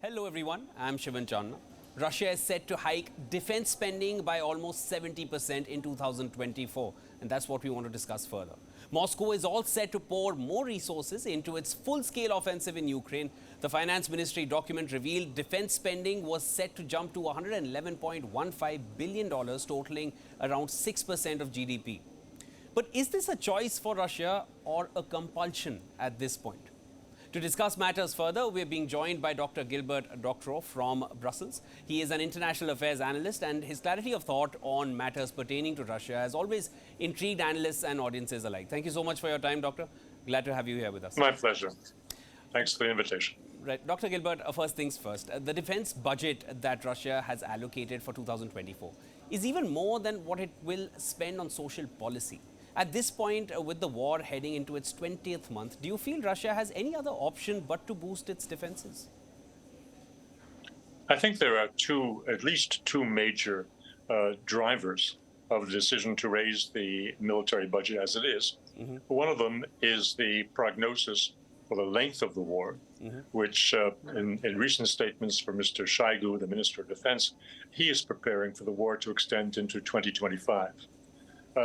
Hello everyone, I'm Shivan Chandna. Russia is set to hike defense spending by almost 70% in 2024, and that's what we want to discuss further. Moscow is all set to pour more resources into its full-scale offensive in Ukraine. The finance ministry document revealed defense spending was set to jump to $111.15 billion, totaling around 6% of GDP. But is this a choice for Russia or a compulsion at this point? To discuss matters further, we're being joined by Dr. Gilbert Doctorow from Brussels. He is an international affairs analyst, and his clarity of thought on matters pertaining to Russia has always intrigued analysts and audiences alike. Thank you so much for your time, Doctor. Glad to have you here with us. My pleasure. Thanks for the invitation. Right. Dr. Gilbert, first things first. The defense budget that Russia has allocated for 2024 is even more than what it will spend on social policy. At this point, with the war heading into its 20th month, do you feel Russia has any other option but to boost its defenses? I think there are at least two major drivers of the decision to raise the military budget as it is. One of them is the prognosis for the length of the war, which in recent statements from Mr. Shoigu, the Minister of Defense, he is preparing for the war to extend into 2025.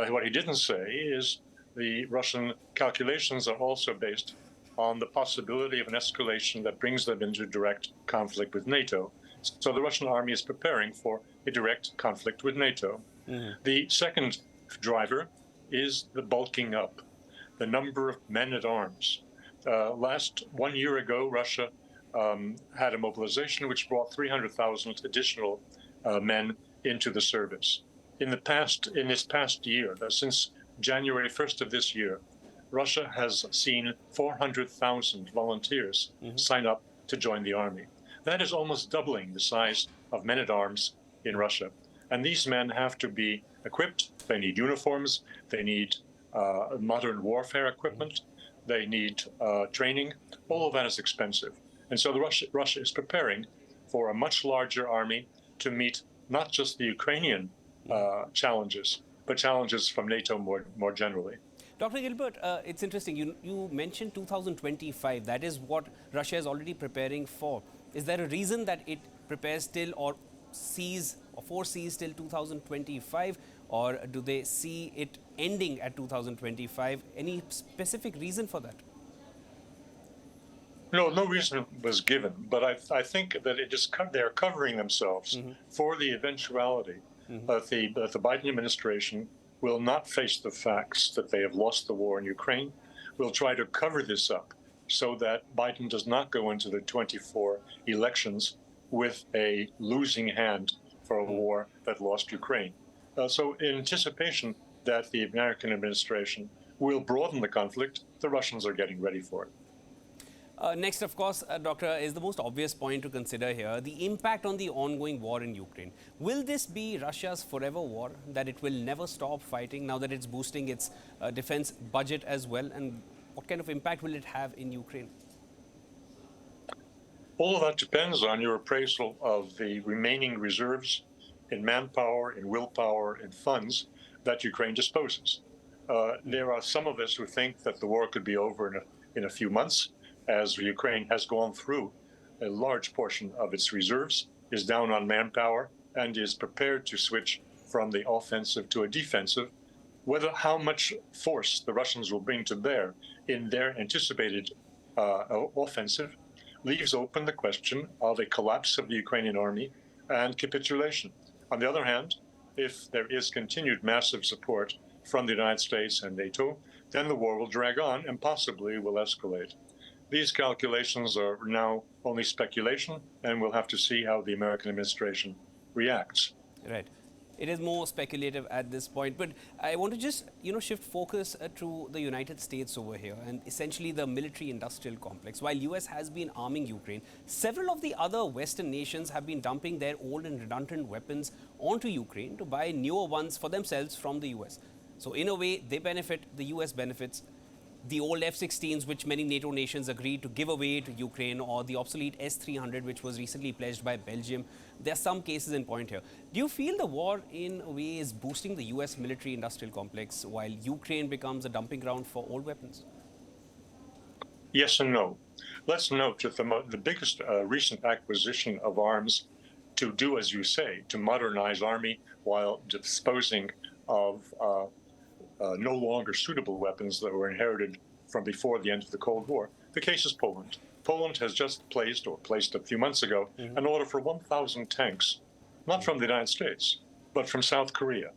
What he didn't say is the Russian calculations are also based on the possibility of an escalation that brings them into direct conflict with NATO. So the Russian army is preparing for a direct conflict with NATO. The second driver is the bulking up, the number of men at arms. 1 year ago, Russia had a mobilization which brought 300,000 additional men into the service. In this past year, since January 1st of this year, Russia has seen 400,000 volunteers sign up to join the army. That is almost doubling the size of men-at-arms in Russia. And these men have to be equipped. They need uniforms. They need modern warfare equipment. They need training. All of that is expensive. And so Russia is preparing for a much larger army to meet not just the Ukrainian challenges, but challenges from NATO more generally. Dr. Gilbert, it's interesting. You mentioned 2025. That is what Russia is already preparing for. Is there a reason that it prepares till or foresees till 2025, or do they see it ending at 2025? Any specific reason for that? No reason was given, but I think that they're covering themselves for the eventuality that the Biden administration will not face the facts that they have lost the war in Ukraine, will try to cover this up so that Biden does not go into the 24 elections with a losing hand for a war that lost Ukraine. So in anticipation that the American administration will broaden the conflict, the Russians are getting ready for it. Next, of course, Doctor, is the most obvious point to consider here, the impact on the ongoing war in Ukraine. Will this be Russia's forever war, that it will never stop fighting now that it's boosting its defense budget as well? And what kind of impact will it have in Ukraine? All of that depends on your appraisal of the remaining reserves in manpower, in willpower, in funds that Ukraine disposes. There are some of us who think that the war could be over in a few months, as Ukraine has gone through a large portion of its reserves, is down on manpower, and is prepared to switch from the offensive to a defensive. How much force the Russians will bring to bear in their anticipated offensive leaves open the question of a collapse of the Ukrainian army and capitulation. On the other hand, if there is continued massive support from the United States and NATO, then the war will drag on and possibly will escalate. These calculations are now only speculation, and we'll have to see how the American administration reacts. Right. It is more speculative at this point, but I want to just, shift focus to the United States over here and essentially the military-industrial complex. While US has been arming Ukraine, several of the other Western nations have been dumping their old and redundant weapons onto Ukraine to buy newer ones for themselves from the US. So in a way, they benefit, the US benefits. The old F-16s, which many NATO nations agreed to give away to Ukraine, or the obsolete S-300, which was recently pledged by Belgium. There are some cases in point here. Do you feel the war, in a way, is boosting the US military-industrial complex while Ukraine becomes a dumping ground for old weapons? Yes and no. Let's note that the biggest recent acquisition of arms to do, as you say, to modernize army while disposing of no longer suitable weapons that were inherited from before the end of the Cold War. The case is Poland. Poland has just placed a few months ago, an order for 1,000 tanks, not from the United States, but from South Korea.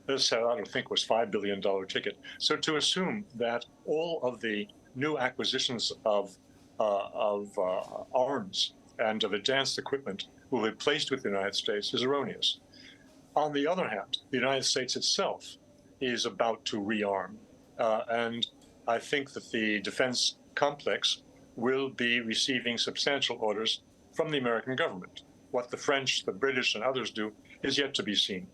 This, I don't think, was $5 billion ticket. So to assume that all of the new acquisitions of arms and of advanced equipment will be placed with the United States is erroneous. On the other hand, the United States itself is about to rearm. And I think that the defense complex will be receiving substantial orders from the American government. What the French, the British, and others do is yet to be seen.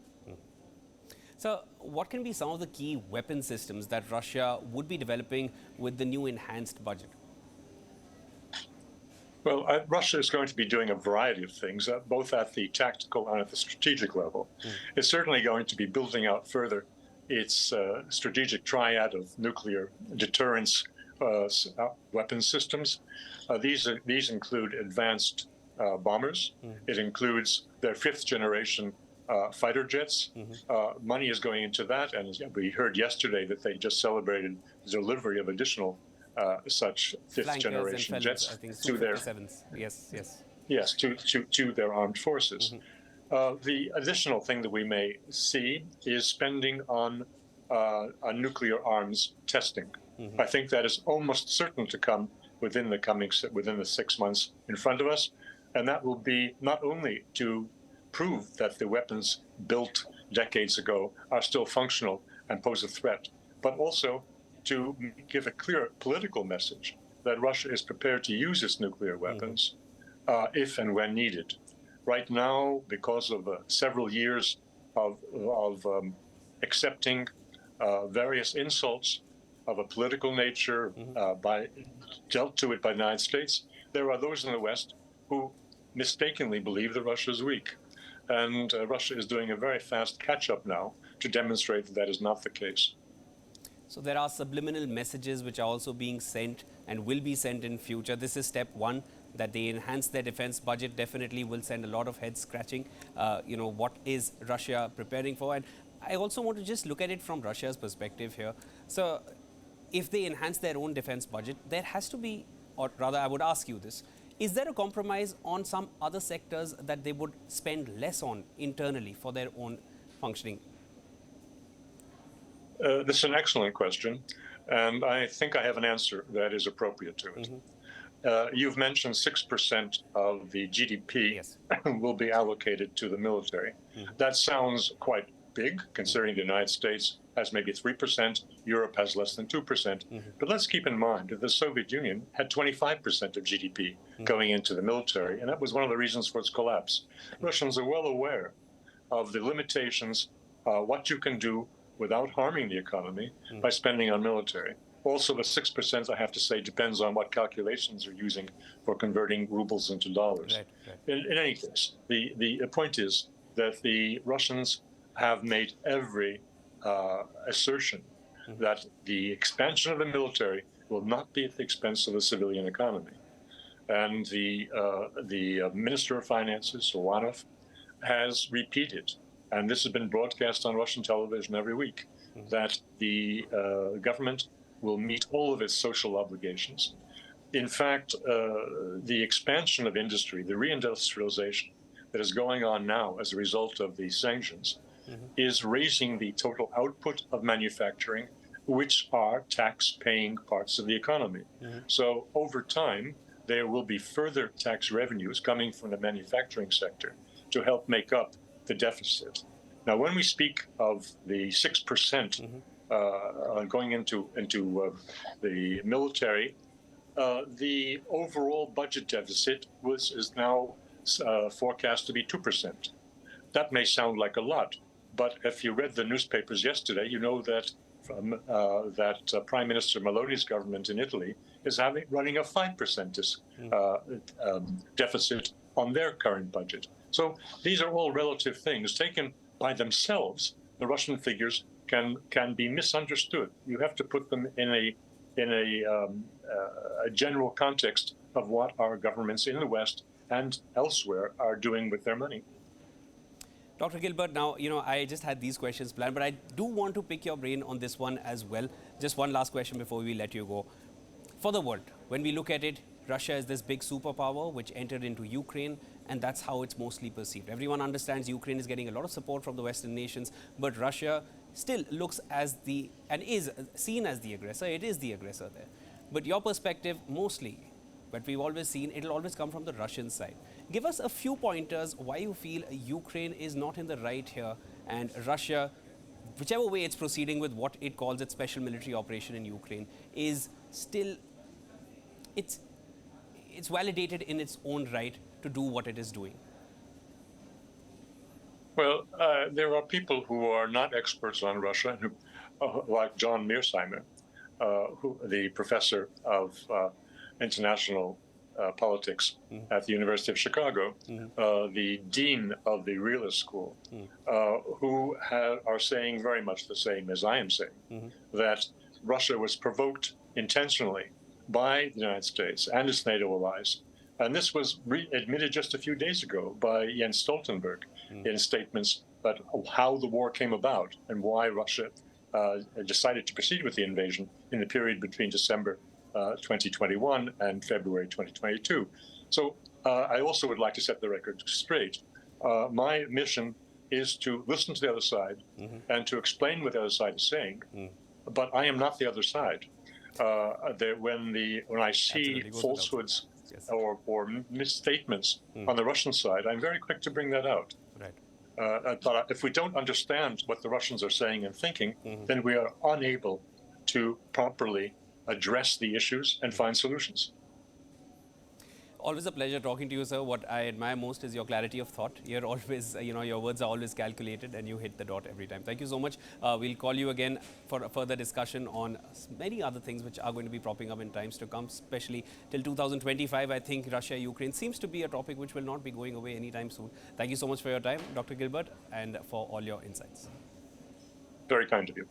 So what can be some of the key weapon systems that Russia would be developing with the new enhanced budget? Well, Russia is going to be doing a variety of things, both at the tactical and at the strategic level. It's certainly going to be building out further its strategic triad of nuclear deterrence weapon systems. These include advanced bombers. It includes their fifth generation fighter jets. Money is going into that, and we heard yesterday that they just celebrated the delivery of additional such fifth generation jets to their to their armed forces. The additional thing that we may see is spending on nuclear arms testing. I think that is almost certain to come within the 6 months in front of us, and that will be not only to prove that the weapons built decades ago are still functional and pose a threat, but also to give a clear political message that Russia is prepared to use its nuclear weapons if and when needed. Right now, because of several years of accepting various insults of a political nature dealt to it by the United States, there are those in the West who mistakenly believe that Russia is weak. And Russia is doing a very fast catch-up now to demonstrate that that is not the case. So there are subliminal messages which are also being sent and will be sent in future. This is step one, that they enhance their defense budget. Definitely will send a lot of head scratching. What is Russia preparing for? And I also want to just look at it from Russia's perspective here. So if they enhance their own defense budget, there has to be, or rather I would ask you this, is there a compromise on some other sectors that they would spend less on internally for their own functioning? This is an excellent question, and I think I have an answer that is appropriate to it. You've mentioned 6% of the GDP will be allocated to the military. That sounds quite big, considering the United States has maybe 3%, Europe has less than 2%. But let's keep in mind that the Soviet Union had 25% of GDP going into the military, and that was one of the reasons for its collapse. Russians are well aware of the limitations, what you can do without harming the economy by spending on military. Also, the 6%, I have to say, depends on what calculations you're using for converting rubles into dollars. In any case, the point is that the Russians have made every assertion that the expansion of the military will not be at the expense of the civilian economy. And the Minister of Finances, Sovanov, has repeated, and this has been broadcast on Russian television every week, that the government will meet all of its social obligations. In fact, the expansion of industry, the reindustrialization that is going on now as a result of the sanctions, is raising the total output of manufacturing, which are tax-paying parts of the economy. So over time, there will be further tax revenues coming from the manufacturing sector to help make up the deficit. Now, when we speak of the 6% going into the military, the overall budget deficit is now forecast to be 2%. That may sound like a lot, but if you read the newspapers yesterday, you know that Prime Minister Meloni's government in Italy is running a 5% deficit on their current budget. So these are all relative things. Taken by themselves, the Russian figures can be misunderstood. You have to put them in a a general context of what our governments in the West and elsewhere are doing with their money. Dr. Gilbert, now, I just had these questions planned, but I do want to pick your brain on this one as well. Just one last question before we let you go. For the world, when we look at it, Russia is this big superpower which entered into Ukraine, and that's how it's mostly perceived. Everyone understands Ukraine is getting a lot of support from the Western nations, but Russia still looks as and is seen as the aggressor. It is the aggressor there. But your perspective, mostly, but we've always seen it'll always come from the Russian side. Give us a few pointers why you feel Ukraine is not in the right here, and Russia, whichever way it's proceeding with what it calls its special military operation in Ukraine, is still, it's validated in its own right to do what it is doing. Well, there are people who are not experts on Russia, who, like John Mearsheimer, the professor of international politics at the University of Chicago, the dean of the Realist School, who are saying very much the same as I am saying, that Russia was provoked intentionally by the United States and its NATO allies. And this was admitted just a few days ago by Jens Stoltenberg in statements about how the war came about and why Russia decided to proceed with the invasion in the period between December 2021 and February 2022. So I also would like to set the record straight. My mission is to listen to the other side and to explain what the other side is saying, but I am not the other side. When I see falsehoods or misstatements on the Russian side, I'm very quick to bring that out. Right. But if we don't understand what the Russians are saying and thinking, then we are unable to properly address the issues and find solutions. Always a pleasure talking to you, sir. What I admire most is your clarity of thought. You're always, your words are always calculated and you hit the dot every time. Thank you so much. We'll call you again for a further discussion on many other things which are going to be propping up in times to come, especially till 2025. I think Russia-Ukraine seems to be a topic which will not be going away anytime soon. Thank you so much for your time, Dr. Gilbert, and for all your insights. Very kind of you.